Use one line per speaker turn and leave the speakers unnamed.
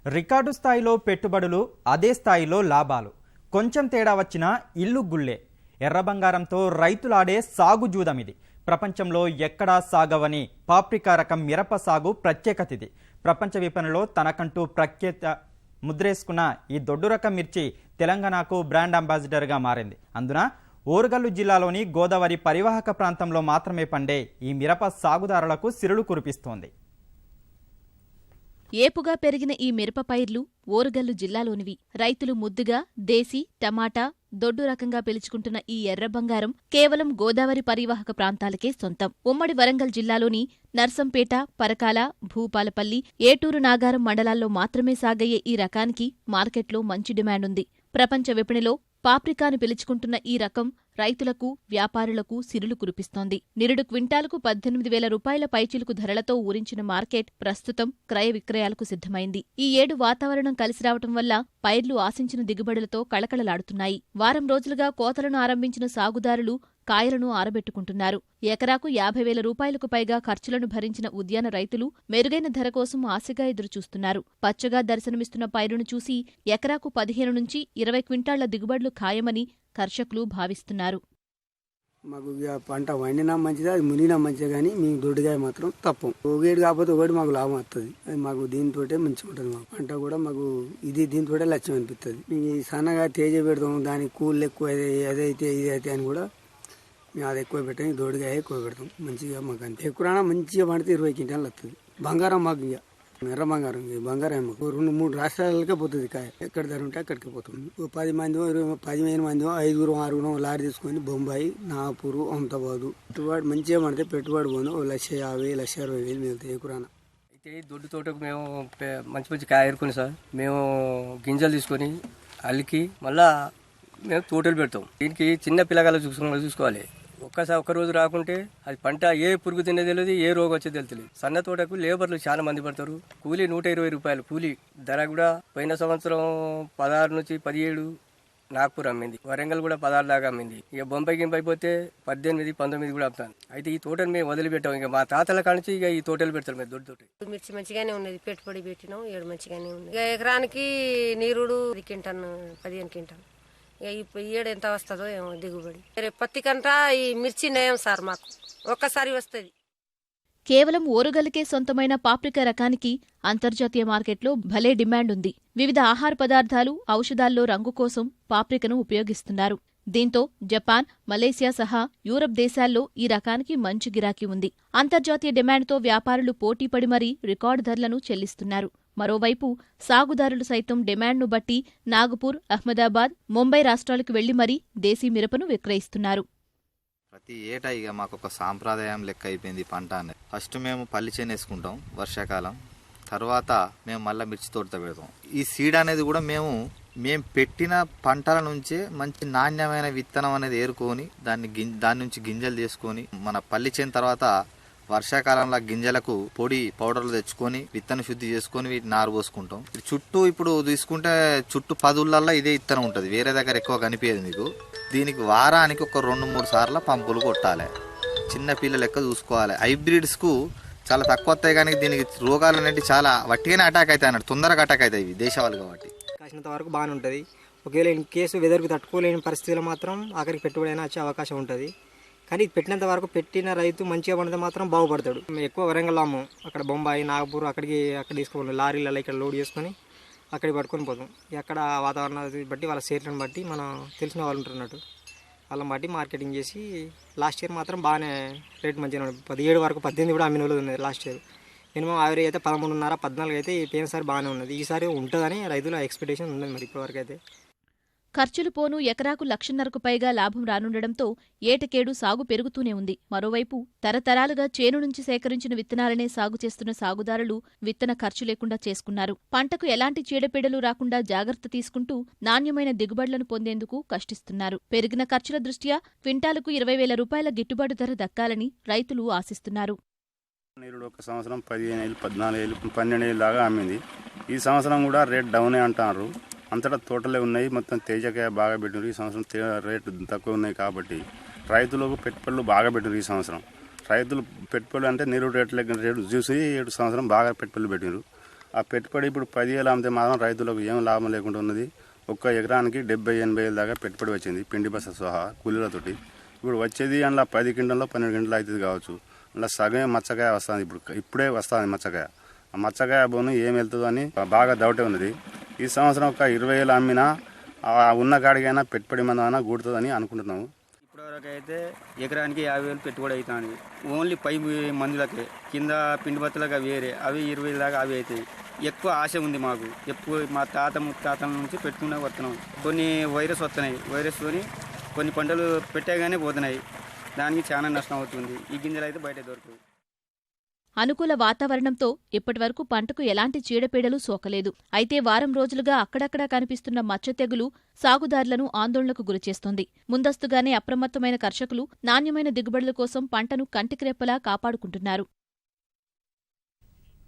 Record స్థాయిలో పెట్టుబడులు, అదే స్థాయిలో లాభాలు. కొంచెం తేడా వచ్చినా ఇల్లు గుల్లే. ఎర్ర బంగారంతో రైతులాడే సాగు జూదమిది. ప్రపంచంలో ఎక్కడా సాగవని పాప్రికా రకం మిరప సాగు ప్రత్యేకతిది. ప్రపంచ విపణిలో తనకంటూ ప్రఖ్యాత ముద్రేసుకున్న ఈ దొడ్డు రకం మిర్చి తెలంగాణకు బ్రాండ్ అంబాసిడర్గా మారింది. అందున ఓరుగల్లు జిల్లాలోని గోదావరి పరివాహక ప్రాంతంలో మాత్రమే పండే ఈ మిరప సాగుదారులకు సిరులు కురిపిస్తోంది.
ఏపుగా పెరిగిన ఈ మిరప పైర్లు ఓరుగల్లు జిల్లాలోనివి. రైతులు ముద్దుగా దేశీ, టమాటా, దొడ్డు రకంగా పిలుచుకుంటున్న ఈ ఎర్ర బంగారం కేవలం గోదావరి పరివాహక ప్రాంతాలకే సొంతం. ఉమ్మడి వరంగల్ జిల్లాలోని నర్సంపేట, పరకాల, భూపాలపల్లి, ఏటూరు నాగారం మండలాల్లో మాత్రమే సాగయ్యే ఈ రకానికి మార్కెట్లో మంచి డిమాండ్ ఉంది. ప్రపంచ విపణిలో పాప్రికాను పిలుచుకుంటున్న ఈ రకం రైతులకు, వ్యాపారులకు సిరులు కురిపిస్తోంది. నిరుడు క్వింటాలకు 18,000 రూపాయల పైచిలుకు ధరలతో ఊరించిన మార్కెట్ ప్రస్తుతం క్రయ విక్రయాలకు సిద్ధమైంది. ఈ ఏడు వాతావరణం కలిసి రావటం వల్ల పైర్లు ఆశించిన దిగుబడులతో కళకళలాడుతున్నాయి. వారం రోజులుగా కోతలను ఆరంభించిన సాగుదారులు కాయలను ఆరబెట్టుకుంటున్నారు. ఎకరాకు 50,000 రూపాయలకు పైగా ఖర్చులను భరించిన ఉద్యాన రైతులు మెరుగైన ధర కోసం ఆశగా ఎదురుచూస్తున్నారు. పచ్చగా దర్శనమిస్తున్న పైరును చూసి ఎకరాకు 15 నుంచి 20 క్వింటాళ్ల దిగుబడులు ఖాయమని కర్షకులు భావిస్తున్నారు.
మాకు పంట వండినా మంచిది, అది మునినా మంచిది, కానీ మేము దొడ్డుగా మాత్రం తప్పం. ఒకటి కాకపోతే ఒకటి మాకు లాభం వస్తుంది. అది మాకు దీంతో మంచిగా ఉంటుంది. మాకు పంట కూడా మాకు దీంతో లక్ష్యం అనిపిస్తుంది. మేము సన్నగా తేజ పెడతాం, దానికి కూళ్ళు ఎక్కువ అదైతే ఇదైతే అని కూడా మేము అది ఎక్కువ పెట్టాం. దొడ్డుగా ఎక్కువ పెడతాం. మంచిగా మాకు అంతే ఎక్కువ మంచిగా పండితే 20 క్వింటాలు వస్తుంది. బంగారం మాకు ఇక ఎర్ర బంగారం, బంగారం మాకు 2-3 రాష్ట్రాలకే పోతుంది. కాయ ఎక్కడ ధర ఉంటే అక్కడికి పోతుంది. 10 మంది 15 మంది 5-6 లారీ తీసుకొని బొంబాయి, నాగపూర్, అహ్మదాబాదు పెట్టుబడి మంచిగా పడితే పెట్టుబడి పోను 1,50,000-1,60,000 మిగులుతాయి ఎకురాన.
అయితే దొడ్డు తోటకు మేము మంచి కాయ ఏరుకొని సార్ మేము గింజలు తీసుకొని అల్లికి మళ్ళా మేము తోటలు పెడతాం. దీనికి చిన్న పిల్లగాలు చూసుకోవాలి. ఒక్క రోజు రాకుంటే అది పంట ఏ పురుగు తినేది తెలియదు, ఏ రోగం వచ్చేది తెలియదు. సన్న తోటకు లేబర్లు చాలా మంది పడతారు. కూలీ 120 రూపాయలు కూలీ. ధర కూడా పోయిన సంవత్సరం 16 నుంచి 17 నాగ్పూర్ అమ్మింది. వరంగల్ కూడా 16 దాకా అమ్మింది. ఇక బొంబాయి గింపైపోతే 18-19 కూడా అమ్ముతాను. అయితే ఈ తోటను మేము వదిలిపెట్టాం. ఇక మా తాతల కానించి ఇక ఈ తోటలు పెడతారు మేము దొడ్డు తోట.
మిర్చి మంచిగానే ఉన్నది, పెట్టుబడి పెట్టినాం, ఏడు మంచిగానే ఉంది. ఇక ఎకరానికి నీరుడు 10 క్వింటాల్ 15 క్వింటాల్. ఈ ఏడు ఎంత వస్తుందో ఏమో దిగుబడి. పత్తి కంట ఈ మిర్చి నయం సార్, మాకు ఒక్కసారి వస్తుంది.
కేవలం ఓరుగల్లుకే సొంతమైన పాప్రికా రకానికి అంతర్జాతీయ మార్కెట్లో భలే డిమాండ్ ఉంది. వివిధ ఆహార పదార్థాలు, ఔషధాల్లో రంగు కోసం పాప్రికను ఉపయోగిస్తున్నారు. దీంతో జపాన్, మలేసియా సహా యూరప్ దేశాల్లో ఈ రకానికి మంచి గిరాకీ ఉంది. అంతర్జాతీయ డిమాండ్తో వ్యాపారులు పోటీపడి మరీ రికార్డు ధరలను చెల్లిస్తున్నారు. మరోవైపు సాగుదారులు సైతం డిమాండ్ను బట్టి నాగపూర్, అహ్మదాబాద్, ముంబై రాష్ట్రాలకు వెళ్లి మరీ దేశీ మిరపను విక్రయిస్తున్నారు.
ప్రతి ఏటా ఇక మాకు ఒక సాంప్రదాయం లెక్క అయిపోయింది పంట అనేది. ఫస్ట్ మేము పల్లి చేను వేసుకుంటాం వర్షాకాలం, తర్వాత మేము మళ్ళీ మిర్చి తోట పెడతాం. ఈ సీడ్ అనేది కూడా మేము పెట్టిన పంటల నుంచే మంచి నాణ్యమైన విత్తనం అనేది ఏరుకొని దాని నుంచి గింజలు చేసుకొని మన పల్లి చేను తర్వాత వర్షాకాలంలో గింజలకు పొడి పౌడర్లు తెచ్చుకొని విత్తన శుద్ధి చేసుకొని వీటి నారు పోసుకుంటాం. చుట్టూ ఇప్పుడు తీసుకుంటే చుట్టూ 10 ఊళ్ళల్లో ఇదే విత్తనం ఉంటుంది. వేరే దగ్గర ఎక్కువ కనిపించదు మీకు. దీనికి వారానికి ఒక 2-3 సార్లు పంపులు కొట్టాలి. చిన్న పిల్లలు లెక్క చూసుకోవాలి. హైబ్రిడ్స్ కు చాలా తక్కువ వస్తాయి, కానీ దీనికి రోగాలు అనేవి చాలా వట్టిగానే అటాక్ అవుతాయి అన్నట్టు, తొందరగా అటాక్ అవుతాయి ఇవి దేశాలు కాబట్టి.
కాసినంత వరకు బాగానే ఉంటుంది. ఒకవేళ ఇన్ కేసు వెదర్కి తట్టుకోలేని పరిస్థితుల్లో మాత్రం ఆఖరికి పెట్టుబడి అయినా వచ్చే అవకాశం ఉంటుంది. కానీ ఇది పెట్టినంత వరకు పెట్టిన రైతు మంచిగా పండితే మాత్రం బాగుపడతాడు. మేము ఎక్కువ వరంగల్ అమ్ము, అక్కడ బొంబాయి, నాగపూర్ అక్కడ తీసుకోవాలి. లారీలలో ఇక్కడ లోడ్ చేసుకొని అక్కడికి పట్టుకొని పోతాం. అక్కడ వాతావరణాన్ని బట్టి వాళ్ళ సేట్లను బట్టి మనం తెలిసిన వాళ్ళు ఉంటున్నట్టు వాళ్ళని బట్టి మార్కెటింగ్ చేసి లాస్ట్ ఇయర్ మాత్రం బాగానే రేట్ మంచిగా ఉంది. 17 వరకు 18 కూడా అమ్మిన వాళ్ళు ఉన్నది లాస్ట్ ఇయర్. మినిమం యావరేజ్ అయితే 13.5-14 అయితే పోయినసారి బాగానే ఉన్నది. ఈసారి ఉంటుందని రైతుల ఎక్స్పెక్టేషన్ ఉంది. మరి ఇప్పటివరకు అయితే
ఖర్చులు పోను ఎకరాకు 1,50,000కు పైగా లాభం రానుండడంతో ఏటకేడు సాగు పెరుగుతూనే ఉంది. మరోవైపు తరతరాలుగా చేను నుంచి సేకరించిన విత్తనాలనే సాగు చేస్తున్న సాగుదారులు విత్తన ఖర్చు లేకుండా చేసుకున్నారు. పంటకు ఎలాంటి చీడపీడలు రాకుండా జాగ్రత్త తీసుకుంటూ నాణ్యమైన దిగుబడులను పొందేందుకు కష్టిస్తున్నారు. పెరిగిన ఖర్చుల దృష్ట్యా క్వింటాలకు 20,000 రూపాయల గిట్టుబాటు ధర దక్కాలని రైతులు ఆశిస్తున్నారు.
నీరుడు ఒక సంవత్సరం 15,000, 14,000, 12,000 దాకా అమ్మింది. ఈ సంవత్సరం కూడా రేట్ డౌనే అంటున్నారు. అంతటా తోటలే ఉన్నాయి. మొత్తం తేజకాయ బాగా పెట్టినారు. ఈ సంవత్సరం రేటు తక్కువ ఉన్నాయి కాబట్టి రైతులకు పెట్టుబడులు బాగా పెట్టినారు. ఈ సంవత్సరం రైతులు పెట్టుబడులు అంటే నీరు రేట్లు చూసి 7 సంవత్సరం బాగా పెట్టుబడులు పెట్టినారు. ఆ పెట్టుబడి ఇప్పుడు 10,000 అమ్మితే మాత్రం రైతులకు ఏం లాభం లేకుండా ఉన్నది. ఒక్క ఎకరానికి 70-80 దాకా పెట్టుబడి వచ్చింది పిండి బస్స సహా కూలీలతోటి. ఇప్పుడు వచ్చేది అందులో 10 క్వింటాల్లో 12 క్వింటాలు అవుతుంది కావచ్చు. అందులో సగమే మచ్చకాయ వస్తుంది. ఇప్పుడే వస్తుంది మచ్చకాయ. ఆ మచ్చకాయ బోను ఏం వెళ్తుందో అని బాగా డౌటే ఉన్నది. ఈ సంవత్సరం ఒక 20,000 అమ్మినా ఉన్న కాడికైనా పెట్టుబడి మందమైనా కూడుతుందని అనుకుంటున్నాము.
ఇప్పటివరకు అయితే ఎకరానికి 50,000 పెట్టుబడి అవుతుంది. ఓన్లీ పై మందులకే, కింద పిండి బత్తలకు వేరే అవి 20 దాకా అవి అవుతాయి. ఎక్కువ ఆశ ఉంది మాకు. ఎక్కువ మా తాత ముత్తాతల నుంచి పెట్టుకునే వస్తున్నాం. కొన్ని వైరస్ వస్తున్నాయి. వైరస్తోని కొన్ని పంటలు పెట్టాగానే పోతున్నాయి. దానికి చాలా నష్టం అవుతుంది. ఈ గింజలు అయితే బయట దొరకవు.
అనుకూల వాతావరణంతో ఇప్పటివరకు పంటకు ఎలాంటి చీడపీడలు సోకలేదు. అయితే వారం రోజులుగా అక్కడక్కడా కనిపిస్తున్న మచ్చ తెగులు సాగుదారులను ఆందోళనకు గురిచేస్తోంది. ముందస్తుగానే అప్రమత్తమైన కర్షకులు నాణ్యమైన దిగుబడుల కోసం పంటను కంటికిరెప్పలా కాపాడుకుంటున్నారు.